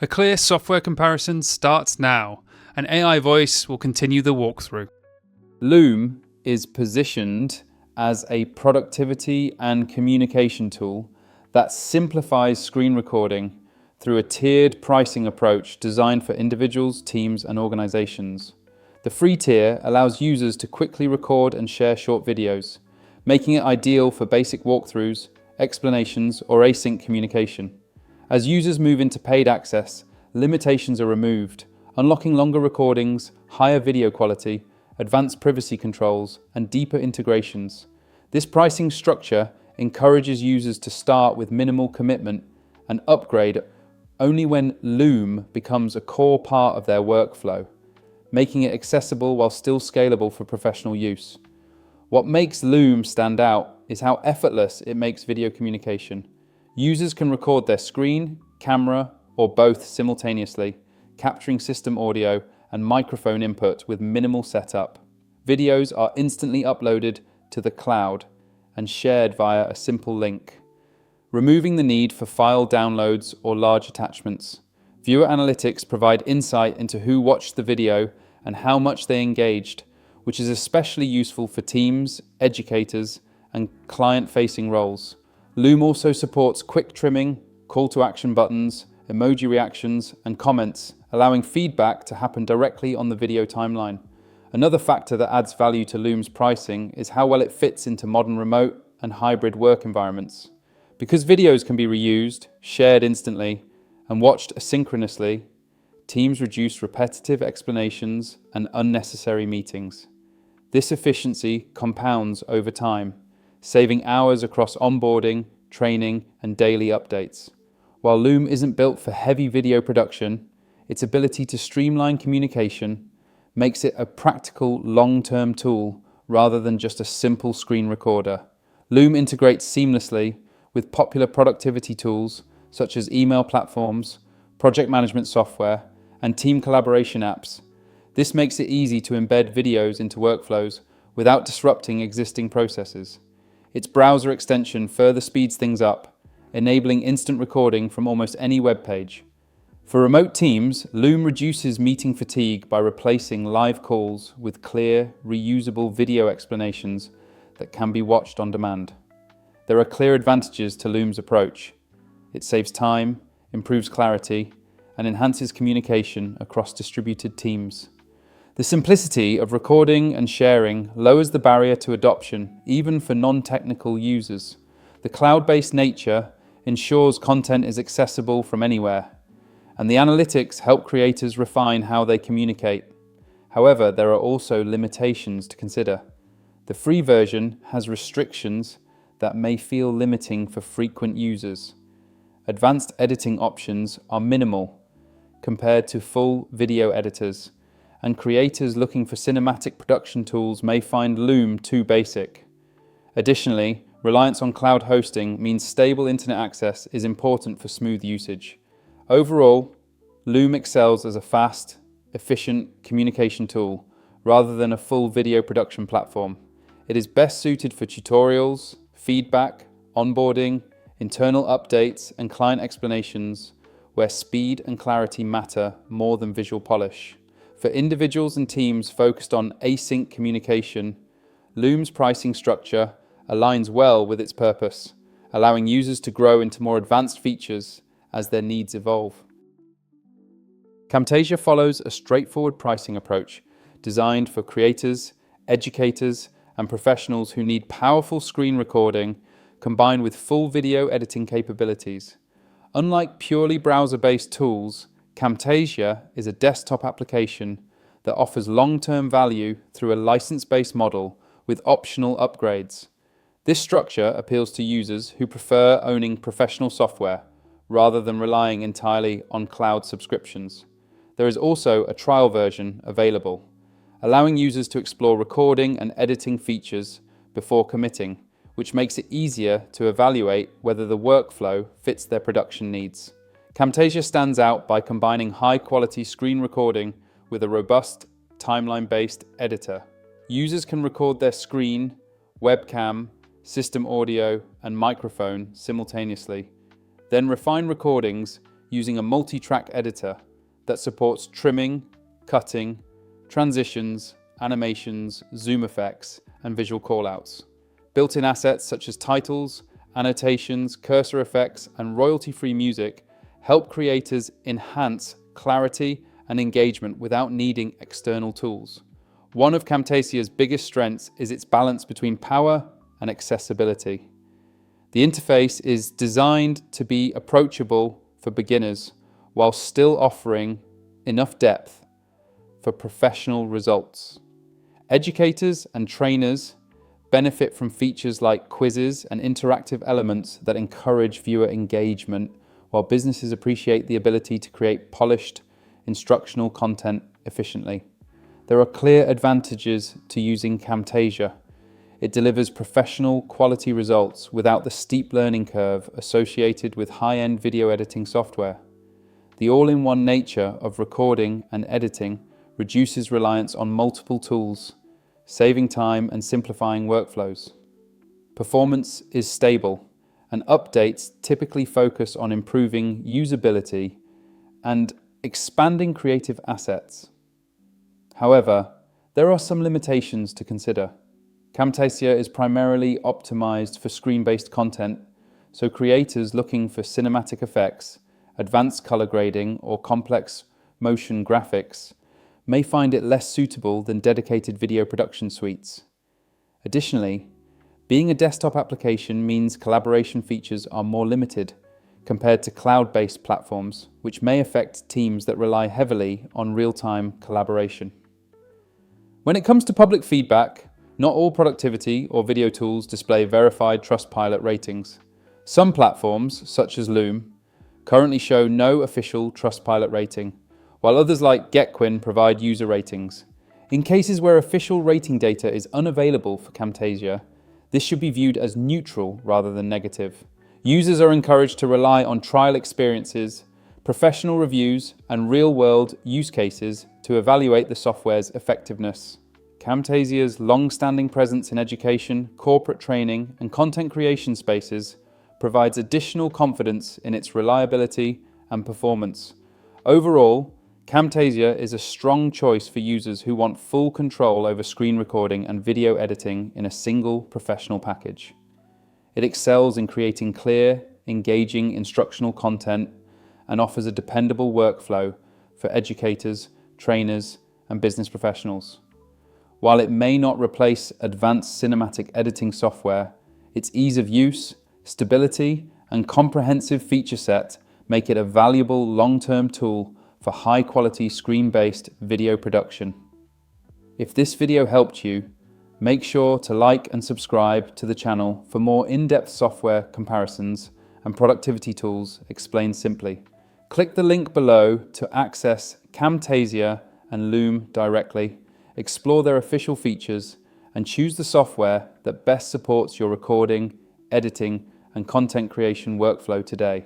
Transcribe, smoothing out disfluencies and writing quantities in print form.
A clear software comparison starts now. An AI voice will continue the walkthrough. Loom is positioned as a productivity and communication tool that simplifies screen recording through a tiered pricing approach designed for individuals, teams, and organizations. The free tier allows users to quickly record and share short videos, making it ideal for basic walkthroughs, explanations, or async communication. As users move into paid access, limitations are removed, unlocking longer recordings, higher video quality, advanced privacy controls, and deeper integrations. This pricing structure encourages users to start with minimal commitment and upgrade only when Loom becomes a core part of their workflow, making it accessible while still scalable for professional use. What makes Loom stand out is how effortless it makes video communication. Users can record their screen, camera, or both simultaneously, capturing system audio and microphone input with minimal setup. Videos are instantly uploaded to the cloud and shared via a simple link, removing the need for file downloads or large attachments. Viewer analytics provide insight into who watched the video and how much they engaged, which is especially useful for teams, educators, and client-facing roles. Loom also supports quick trimming, call to action buttons, emoji reactions, and comments, allowing feedback to happen directly on the video timeline. Another factor that adds value to Loom's pricing is how well it fits into modern remote and hybrid work environments. Because videos can be reused, shared instantly, and watched asynchronously, teams reduce repetitive explanations and unnecessary meetings. This efficiency compounds over time, saving hours across onboarding, training, and daily updates. While Loom isn't built for heavy video production, its ability to streamline communication makes it a practical long-term tool rather than just a simple screen recorder. Loom integrates seamlessly with popular productivity tools such as email platforms, project management software, and team collaboration apps. This makes it easy to embed videos into workflows without disrupting existing processes. Its browser extension further speeds things up, enabling instant recording from almost any web page. For remote teams, Loom reduces meeting fatigue by replacing live calls with clear, reusable video explanations that can be watched on demand. There are clear advantages to Loom's approach. It saves time, improves clarity, and enhances communication across distributed teams. The simplicity of recording and sharing lowers the barrier to adoption, even for non-technical users. The cloud-based nature ensures content is accessible from anywhere, and the analytics help creators refine how they communicate. However, there are also limitations to consider. The free version has restrictions that may feel limiting for frequent users. Advanced editing options are minimal compared to full video editors, and creators looking for cinematic production tools may find Loom too basic. Additionally, reliance on cloud hosting means stable internet access is important for smooth usage. Overall, Loom excels as a fast, efficient communication tool rather than a full video production platform. It is best suited for tutorials, feedback, onboarding, internal updates, and client explanations where speed and clarity matter more than visual polish. For individuals and teams focused on async communication, Loom's pricing structure aligns well with its purpose, allowing users to grow into more advanced features as their needs evolve. Camtasia follows a straightforward pricing approach designed for creators, educators, and professionals who need powerful screen recording combined with full video editing capabilities. Unlike purely browser-based tools, Camtasia is a desktop application that offers long-term value through a license-based model with optional upgrades. This structure appeals to users who prefer owning professional software rather than relying entirely on cloud subscriptions. There is also a trial version available, allowing users to explore recording and editing features before committing, which makes it easier to evaluate whether the workflow fits their production needs. Camtasia stands out by combining high-quality screen recording with a robust, timeline-based editor. Users can record their screen, webcam, system audio, and microphone simultaneously, then refine recordings using a multi-track editor that supports trimming, cutting, transitions, animations, zoom effects, and visual callouts. Built-in assets such as titles, annotations, cursor effects, and royalty-free music help creators enhance clarity and engagement without needing external tools. One of Camtasia's biggest strengths is its balance between power and accessibility. The interface is designed to be approachable for beginners while still offering enough depth for professional results. Educators and trainers benefit from features like quizzes and interactive elements that encourage viewer engagement, while businesses appreciate the ability to create polished instructional content efficiently. There are clear advantages to using Camtasia. It delivers professional quality results without the steep learning curve associated with high-end video editing software. The all-in-one nature of recording and editing reduces reliance on multiple tools, saving time and simplifying workflows. Performance is stable, and updates typically focus on improving usability and expanding creative assets. However, there are some limitations to consider. Camtasia is primarily optimized for screen-based content, so creators looking for cinematic effects, advanced color grading, or complex motion graphics may find it less suitable than dedicated video production suites. Additionally, being a desktop application means collaboration features are more limited compared to cloud-based platforms, which may affect teams that rely heavily on real-time collaboration. When it comes to public feedback, not all productivity or video tools display verified Trustpilot ratings. Some platforms, such as Loom, currently show no official Trustpilot rating, while others like GetQuinn provide user ratings. In cases where official rating data is unavailable for Camtasia, this should be viewed as neutral rather than negative. Users are encouraged to rely on trial experiences, professional reviews, and real-world use cases to evaluate the software's effectiveness. Camtasia's long-standing presence in education, corporate training, and content creation spaces provides additional confidence in its reliability and performance. Overall, Camtasia is a strong choice for users who want full control over screen recording and video editing in a single professional package. It excels in creating clear, engaging instructional content and offers a dependable workflow for educators, trainers, and business professionals. While it may not replace advanced cinematic editing software, its ease of use, stability, and comprehensive feature set make it a valuable long-term tool for high-quality screen-based video production. If this video helped you, make sure to like and subscribe to the channel for more in-depth software comparisons and productivity tools explained simply. Click the link below to access Camtasia and Loom directly, explore their official features, and choose the software that best supports your recording, editing, and content creation workflow today.